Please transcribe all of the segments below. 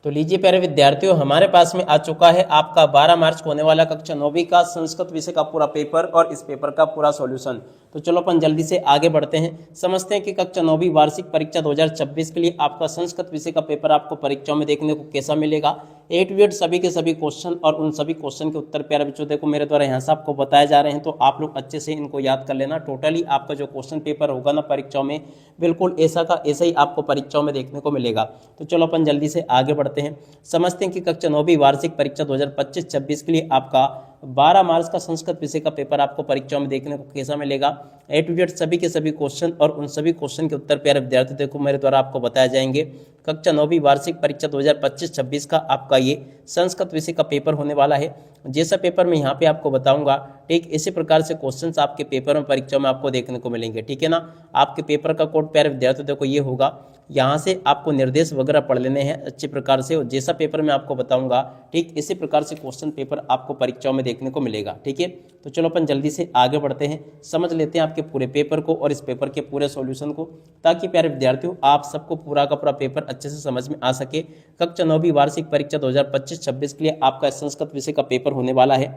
तो लीजिए प्यारे विद्यार्थियों, हमारे पास में आ चुका है आपका 12 मार्च को होने वाला कक्षा 9वीं का संस्कृत विषय का पूरा पेपर और इस पेपर का पूरा सॉल्यूशन। तो चलो अपन जल्दी से आगे बढ़ते हैं, समझते हैं कि कक्षा 9वीं वार्षिक परीक्षा 2026 के लिए आपका संस्कृत विषय का पेपर आपको परीक्षाओं में देखने को कैसा मिलेगा। ए टू जेड सभी के सभी क्वेश्चन और उन सभी क्वेश्चन के उत्तर प्यारे बच्चों देखो मेरे द्वारा यहाँ से आपको बताए जा रहे हैं, तो आप लोग अच्छे से इनको याद कर लेना। टोटली आपका जो क्वेश्चन पेपर होगा ना परीक्षाओं में, बिल्कुल ऐसा का ऐसा ही आपको परीक्षाओं में देखने को मिलेगा। तो चलो अपन जल्दी से आगे बढ़ते हैं, समझते हैं कि कक्षा 9वीं वार्षिक परीक्षा 2025-26 के लिए आपका 12 मार्च का संस्कृत विषय का पेपर आपको परीक्षाओं में देखने को कैसा मिलेगा। ए टू जेड सभी के सभी क्वेश्चन और उन सभी क्वेश्चन के उत्तर प्यारे विद्यार्थी देखो मेरे द्वारा आपको बताए जाएंगे। कक्षा 9वीं वार्षिक परीक्षा 2025-26 का आपका ये संस्कृत विषय का पेपर होने वाला है। जैसा पेपर मैं यहाँ पे आपको बताऊंगा, ठीक इसी प्रकार से क्वेश्चंस आपके पेपर में परीक्षा में आपको देखने को मिलेंगे, ठीक है ना। आपके पेपर का कोड प्यारे विद्यार्थियों देखो ये होगा, यहाँ से आपको निर्देश वगैरह पढ़ लेने हैं अच्छे प्रकार से, और जैसा पेपर मैं आपको बताऊंगा ठीक इसी प्रकार से क्वेश्चन पेपर आपको परीक्षाओं में देखने को मिलेगा, ठीक है। तो चलो अपन जल्दी से आगे बढ़ते हैं, समझ लेते हैं आपके पूरे पेपर को और इस पेपर के पूरे सॉल्यूशन को, ताकि प्यारे विद्यार्थियों आप सबको पूरा का पूरा पेपर अच्छे से समझ में आ सके। कक्षा 9वीं वार्षिक परीक्षा 2025-26 के लिए आपका संस्कृत विषय का पेपर होने वाला है।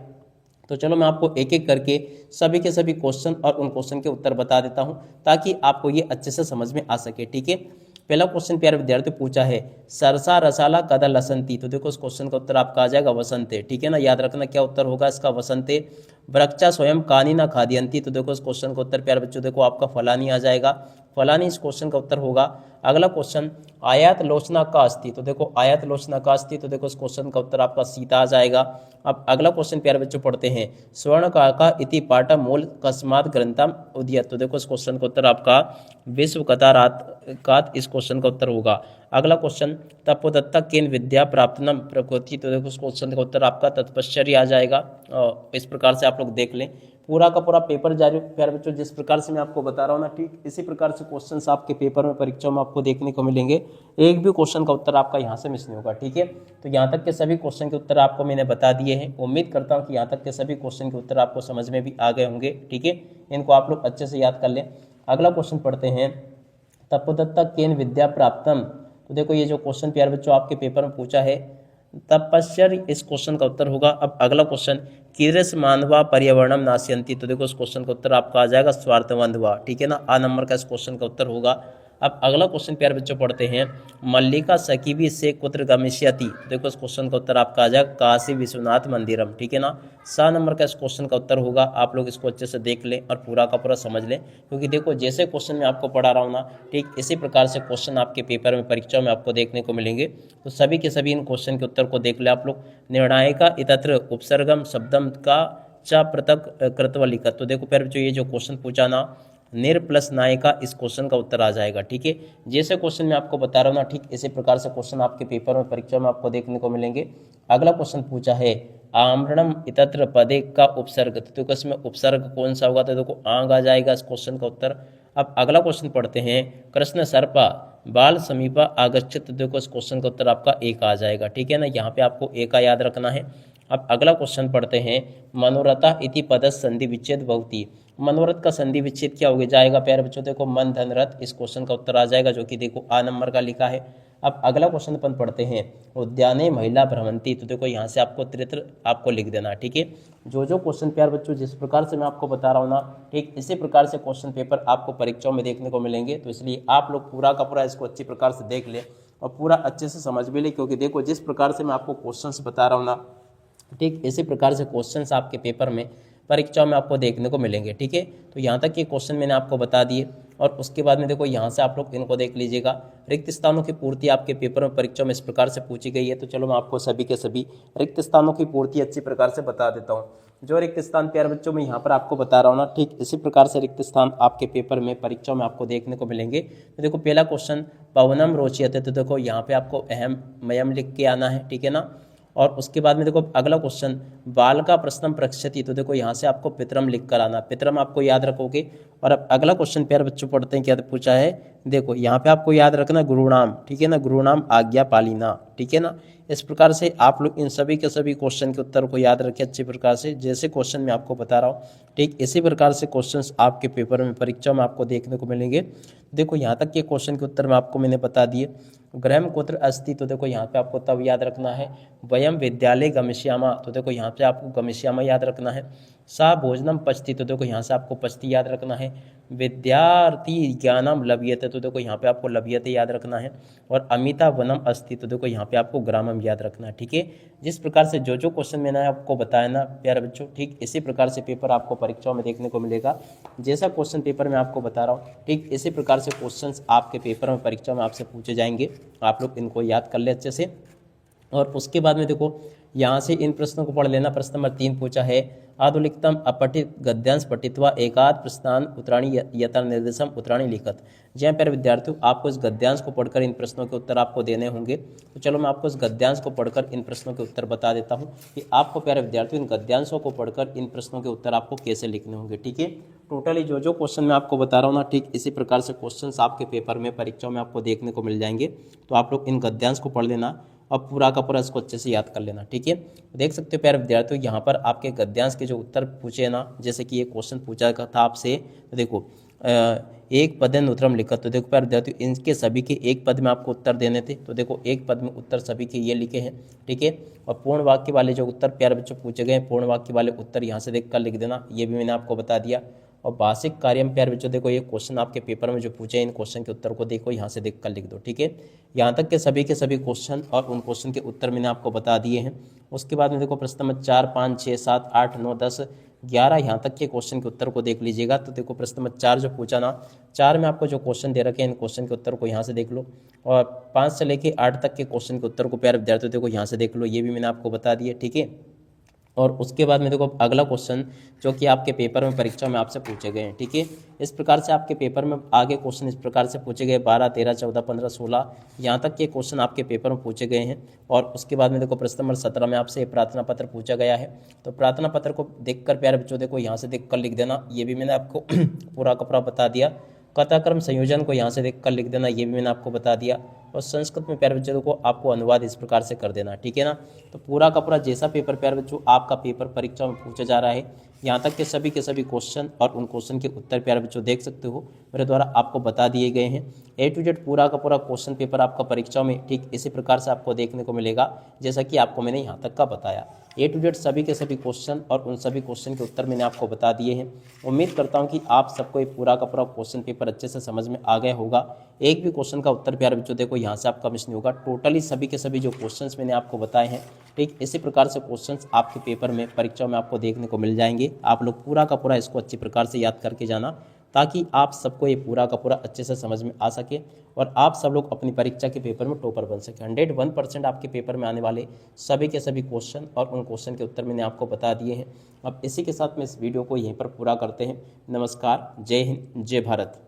तो चलो मैं आपको एक एक करके सभी के सभी क्वेश्चन और उन क्वेश्चन के उत्तर बता देता हूं, ताकि आपको ये अच्छे से समझ में आ सके, ठीक है। पहला क्वेश्चन प्यारे विद्यार्थी पूछा है, सरसा रसाला कदा लसंती। तो देखो इस क्वेश्चन का उत्तर आपका आ जाएगा वसंते, ठीक है ना। याद रखना क्या उत्तर होगा इसका, वसंते। वृक्षा स्वयं कानी ना खाद्यंती। तो देखो इस क्वेश्चन का उत्तर प्यारे बच्चों देखो आपका फलानी आ जाएगा, फलानी इस क्वेश्चन का उत्तर होगा। अगला क्वेश्चन, आयात लोचना का अस्ति। तो देखो आयात लोचना का अस्ति, तो देखो इस क्वेश्चन का उत्तर आपका सीता आ जाएगा। अब अगला क्वेश्चन प्यारे बच्चों पढ़ते हैं, स्वर्ण काका इति पाठा मूल कस्मात ग्रंथम उदयत। तो देखो इस क्वेश्चन का उत्तर आपका विश्व कथारात इस क्वेश्चन का उत्तर होगा। अगला क्वेश्चन, तपोदत्ता केन विद्या प्राप्तनम प्रकृति। तो देखो इस क्वेश्चन का उत्तर आपका तत्पश्चर्य आ जाएगा। इस प्रकार से आप लोग देख लें, पूरा का पूरा पेपर जारी प्यारे बच्चों जिस प्रकार से मैं आपको बता रहा हूँ ना, ठीक इसी प्रकार से क्वेश्चंस आपके पेपर में परीक्षा में आपको देखने को मिलेंगे। एक भी क्वेश्चन का उत्तर आपका यहाँ से मिस नहीं होगा, ठीक है। तो यहाँ तक के सभी क्वेश्चन के उत्तर आपको मैंने बता दिए हैं। उम्मीद करता हूँ कि यहाँ तक के सभी क्वेश्चन के उत्तर आपको समझ में भी आ गए होंगे, ठीक है। इनको आप लोग अच्छे से याद कर लें। अगला क्वेश्चन पढ़ते हैं, तपोदत्ता केन विद्या प्राप्तम। तो देखो ये जो क्वेश्चन प्यारे बच्चों आपके पेपर में पूछा है, तपश्चर्य इस क्वेश्चन का उत्तर होगा। अब अगला क्वेश्चन, कीदृश मानवा पर्यावरणम नाशयन्ति। तो देखो इस क्वेश्चन का उत्तर आपका आ जाएगा स्वार्थवंधवा, ठीक है ना। आ नंबर का इस क्वेश्चन का उत्तर होगा। अब अगला क्वेश्चन प्यारे बच्चों पढ़ते हैं, मल्लिका सकीबी से कुत्र गमिष्यति। देखो इस क्वेश्चन का उत्तर आपका आ जाएगा काशी विश्वनाथ मंदिरम, ठीक है ना। 7 नंबर का इस क्वेश्चन का उत्तर होगा। आप लोग इसको अच्छे से देख लें और पूरा का पूरा समझ लें, क्योंकि देखो जैसे क्वेश्चन मैं आपको पढ़ा रहा हूँ ना, ठीक इसी प्रकार से क्वेश्चन आपके पेपर में परीक्षा में आपको देखने को मिलेंगे। तो सभी के सभी इन क्वेश्चन के उत्तर को देख ले आप लोग। निर्णायिका इतत्र उपसर्गम शब्दम का च पृथक कृत्व लिखत। तो देखो प्यारे बच्चों ये जो क्वेश्चन पूछा ना, निर प्लस नायिका इस क्वेश्चन का उत्तर आ जाएगा, ठीक है। जैसे क्वेश्चन मैं आपको बता रहा हूँ ना, ठीक इसी प्रकार से क्वेश्चन आपके पेपर में परीक्षा में आपको देखने को मिलेंगे। अगला क्वेश्चन पूछा है, आम्रणम इतत्र पदे का उपसर्ग। तो देखो इसमें उपसर्ग कौन सा होगा, तो देखो आंग आ जाएगा इस क्वेश्चन का उत्तर। अब अगला क्वेश्चन पढ़ते हैं, कृष्ण सर्पा बाल समीपा आगच्छत। तो देखो इस क्वेश्चन का उत्तर आपका एक आ जाएगा, ठीक है ना। यहाँ पे आपको एक का याद रखना है। अब अगला क्वेश्चन पढ़ते हैं, मनोरथा इति पद संधि विच्छेद भवति। मनोरथ का संधि विच्छेद क्या हो जाएगा प्यारे बच्चों, देखो मन धन रथ इस क्वेश्चन का उत्तर आ जाएगा, जो कि देखो आ नंबर का लिखा है। अब अगला क्वेश्चन अपन पढ़ते हैं, उद्याने महिला भ्रमंती। तो देखो यहाँ से आपको त्रित्र आपको लिख देना, ठीक है। जो क्वेश्चन प्यारे बच्चों जिस प्रकार से मैं आपको बता रहा हूँ ना, ठीक इसी प्रकार से क्वेश्चन पेपर आपको परीक्षाओं में देखने को मिलेंगे। तो इसलिए आप लोग पूरा का पूरा इसको अच्छी प्रकार से देख ले और पूरा अच्छे से समझ भी ले, क्योंकि देखो जिस प्रकार से मैं आपको क्वेश्चन बता रहा हूँ ना, ठीक इसी प्रकार से क्वेश्चंस आपके पेपर में परीक्षाओं में आपको देखने को मिलेंगे, ठीक है। तो यहाँ तक ये क्वेश्चन मैंने आपको बता दिए, और उसके बाद में देखो यहाँ से आप लोग इनको देख लीजिएगा। रिक्त स्थानों की पूर्ति आपके पेपर में परीक्षा में इस प्रकार से पूछी गई है। तो चलो मैं आपको सभी के सभी रिक्त स्थानों की पूर्ति अच्छी प्रकार से बता देता हूँ। जो रिक्त स्थान प्यारे बच्चों में यहाँ पर आपको बता रहा हूँ ना, ठीक इसी प्रकार से रिक्त स्थान आपके पेपर में परीक्षाओं में आपको देखने को मिलेंगे। तो देखो पहला क्वेश्चन, पवनम रोचयते। तो देखो यहाँ पे आपको अहम मयम लिख के आना है, ठीक है ना। और उसके बाद में देखो अगला क्वेश्चन, बाल का प्रश्नम प्रक्षति। तो देखो यहाँ से आपको पितरम लिख कर आना, पितरम आपको याद रखोगे। और अब अगला क्वेश्चन प्यारे बच्चों पढ़ते हैं, क्या पूछा है, देखो यहाँ पे आपको याद रखना गुरुनाम, ठीक है ना। गुरुनाम आज्ञा पालिना, ठीक है ना। इस प्रकार से आप लोग इन सभी के सभी क्वेश्चन के उत्तर को याद रखें अच्छी प्रकार से, जैसे क्वेश्चन मैं आपको बता रहा हूँ, ठीक इसी प्रकार से क्वेश्चंस आपके पेपर में परीक्षा में आपको देखने को मिलेंगे। देखो यहाँ तक के क्वेश्चन के उत्तर में आपको मैंने बता दिए। ग्रहम कुत्र अस्ति, तो देखो यहाँ पे आपको तब याद रखना है। वयम विद्यालय गमिष्यामः, तो देखो यहाँ पे आपको गमिष्यामः याद रखना है। सा भोजनम पचति, तो देखो यहाँ से आपको पचति याद रखना है। विद्यार्थी ज्ञानम लभ्यते, तो देखो यहाँ पे आपको लभ्यते याद रखना है। और अमिता वनम अस्ति, तो देखो यहाँ पे आपको ग्रामम याद रखना है। ठीक है, जिस प्रकार से जो क्वेश्चन मैंने आपको बताया ना प्यारे बच्चों, ठीक इसी प्रकार से पेपर आपको परीक्षाओं में देखने को मिलेगा। जैसा क्वेश्चन पेपर में आपको बता रहा हूँ, ठीक इसी प्रकार से क्वेश्चंस आपके पेपर में परीक्षा में आपसे पूछे जाएंगे। आप लोग इनको याद कर ले अच्छे से। और उसके बाद में देखो यहाँ से इन प्रश्नों को पढ़ लेना। प्रश्न नंबर 3 पूछा है, आधुलिकतम अपठित गद्यांश पठित्वा एकाद प्रश्नान उत्तराणी यथा निर्देशम उत्तराणी लिखत। जहाँ पर विद्यार्थियों आपको इस गद्यांश को पढ़कर इन प्रश्नों के उत्तर आपको देने होंगे। तो चलो मैं आपको इस गद्यांश को पढ़कर इन प्रश्नों के उत्तर बता देता हूँ कि आपको प्यारे विद्यार्थियों इन गद्यांशों को पढ़कर इन प्रश्नों के उत्तर आपको कैसे लिखने होंगे। ठीक है, टोटली जो क्वेश्चन मैं आपको बता रहा हूँ ना, ठीक इसी प्रकार से क्वेश्चंस आपके पेपर में परीक्षाओं में आपको देखने को मिल जाएंगे। तो आप लोग इन गद्यांश को पढ़ लेना और पूरा का पूरा इसको अच्छे से याद कर लेना। ठीक है, देख सकते हो प्यारे विद्यार्थियों यहाँ पर आपके गद्यांश के जो उत्तर पूछे ना, जैसे कि ये क्वेश्चन पूछा था आपसे, तो देखो एक पदेन उत्तरम लिखत। तो देखो प्यारे विद्यार्थियों इनके सभी के एक पद में आपको उत्तर देने थे। तो देखो एक पद में उत्तर सभी के ये लिखे हैं। ठीक है, और पूर्ण वाक्य वाले जो उत्तर प्यारे बच्चों पूछे गए, पूर्ण वाक्य वाले उत्तर यहाँ से देख कर लिख देना, ये भी मैंने आपको बता दिया। और भाषिक कार्य में प्यारे बच्चों देखो ये क्वेश्चन आपके पेपर में जो पूछे इन क्वेश्चन के उत्तर को देखो यहाँ से देख कर लिख दो। ठीक है, यहाँ तक के सभी क्वेश्चन और उन क्वेश्चन के उत्तर मैंने आपको बता दिए हैं। उसके बाद में देखो प्रश्न नंबर 4, 5, 6, 7, 8, 9, 10, 11 यहाँ तक के क्वेश्चन के उत्तर को देख लीजिएगा। तो देखो प्रश्न नंबर 4 जो पूछा ना, 4 में आपको जो क्वेश्चन दे रखे हैं इन क्वेश्चन के उत्तर को यहाँ से देख लो। और 5 से लेके 8 तक के क्वेश्चन के उत्तर को प्यारे विद्यार्थियों देखो यहाँ से देख लो, ये भी मैंने आपको बता दिया। ठीक है, और उसके बाद में देखो अगला क्वेश्चन जो कि आपके पेपर में परीक्षा में आपसे पूछे गए हैं। ठीक है, इस प्रकार से आपके पेपर में आगे क्वेश्चन इस प्रकार से पूछे गए 12, 13, 14, 15, 16 यहाँ तक के क्वेश्चन आपके पेपर में पूछे गए हैं। और उसके बाद में देखो प्रश्न नंबर 17 में आपसे प्रार्थना पत्र पूछा गया है। तो प्रार्थना पत्र को देखकर प्यारे बच्चों देखो यहाँ से देख कर लिख देना, ये भी मैंने आपको पूरा का पूरा बता दिया। कथाक्रम संयोजन को यहाँ से देख कर लिख देना, ये भी मैंने आपको बता दिया। और संस्कृत में प्यारे बच्चों को आपको अनुवाद इस प्रकार से कर देना। ठीक है ना, तो पूरा का पूरा जैसा पेपर प्यारे बच्चों आपका पेपर परीक्षा में पूछा जा रहा है, यहाँ तक के सभी क्वेश्चन और उन क्वेश्चन के उत्तर प्यारे बच्चों देख सकते हो, मेरे द्वारा आपको बता दिए गए हैं। A to Z पूरा का पूरा क्वेश्चन पेपर आपका परीक्षा में ठीक इसी प्रकार से आपको देखने को मिलेगा जैसा कि आपको मैंने यहाँ तक का बताया। A to Z सभी क्वेश्चन और उन सभी क्वेश्चन के उत्तर मैंने आपको बता दिए हैं। उम्मीद करता हूँ कि आप सबको ये पूरा का पूरा क्वेश्चन पेपर अच्छे से समझ में आ गया होगा। एक भी क्वेश्चन का उत्तर प्यारे बच्चों देखो यहाँ से आपका मिस नहीं होगा। टोटली सभी के सभी जो क्वेश्चंस मैंने आपको बताए हैं, ठीक इसी प्रकार से क्वेश्चंस आपके पेपर में परीक्षा में आपको देखने को मिल जाएंगे। आप लोग पूरा का पूरा इसको अच्छी प्रकार से याद करके जाना, ताकि आप सबको ये पूरा का पूरा अच्छे से समझ में आ सके और आप सब लोग अपनी परीक्षा के पेपर में टॉपर बन सके। 101% आपके पेपर में आने वाले सभी के सभी क्वेश्चन और उन क्वेश्चन के उत्तर मैंने आपको बता दिए हैं। अब इसी के साथ में इस वीडियो को यहीं पर पूरा करते हैं। नमस्कार, जय हिंद, जय भारत।